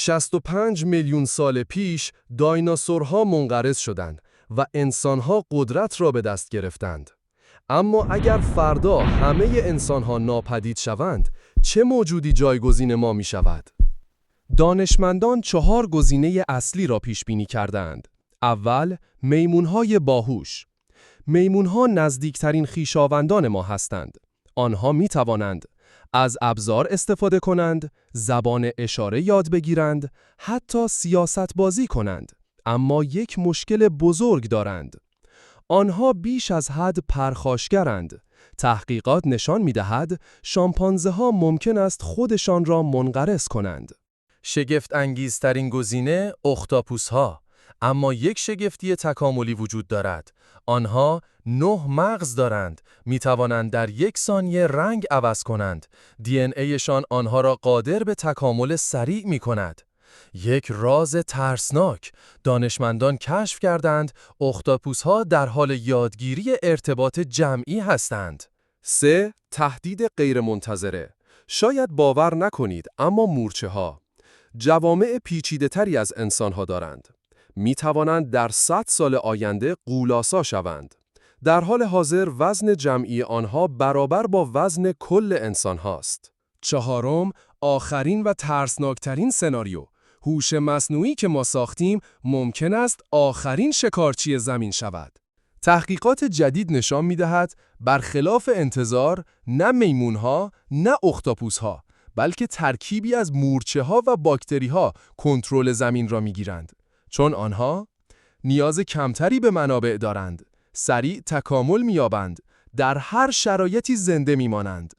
65 میلیون سال پیش دایناسورها منقرض شدند و انسانها قدرت را به دست گرفتند. اما اگر فردا همه انسانها ناپدید شوند، چه موجودی جایگزین ما می شود؟ دانشمندان 4 گزینه اصلی را پیش بینی کردند. اول، میمونهای باهوش. میمونها نزدیکترین خویشاوندان ما هستند. آنها می توانند از ابزار استفاده کنند، زبان اشاره یاد بگیرند، حتی سیاست بازی کنند. اما یک مشکل بزرگ دارند. آنها بیش از حد پرخاشگرند. تحقیقات نشان می‌دهد شامپانزه‌ها ممکن است خودشان را منقرض کنند. شگفت انگیزترین گزینه اختاپوس‌ها. اما یک شگفتی تکاملی وجود دارد. آنها 9 مغز دارند. می توانند در 1 ثانیه رنگ عوض کنند. دی ان ایشان آنها را قادر به تکامل سریع می کند. یک راز ترسناک. دانشمندان کشف کردند اختاپوس‌ها در حال یادگیری ارتباط جمعی هستند. 3. تهدید غیرمنتظره. شاید باور نکنید، اما مورچه‌ها جوامع پیچیده‌تری از انسان‌ها دارند. می توانند در 100 سال آینده غول‌آسا شوند. در حال حاضر وزن جمعی آنها برابر با وزن کل انسان هاست. 4. آخرین و ترسناکترین سناریو. هوش مصنوعی که ما ساختیم ممکن است آخرین شکارچی زمین شود. تحقیقات جدید نشان می‌دهد برخلاف انتظار نه میمون‌ها نه اختاپوس‌ها، بلکه ترکیبی از مورچه‌ها و باکتری‌ها کنترل زمین را می‌گیرند. چون آنها نیاز کمتری به منابع دارند، سریع تکامل می‌یابند، در هر شرایطی زنده می‌مانند.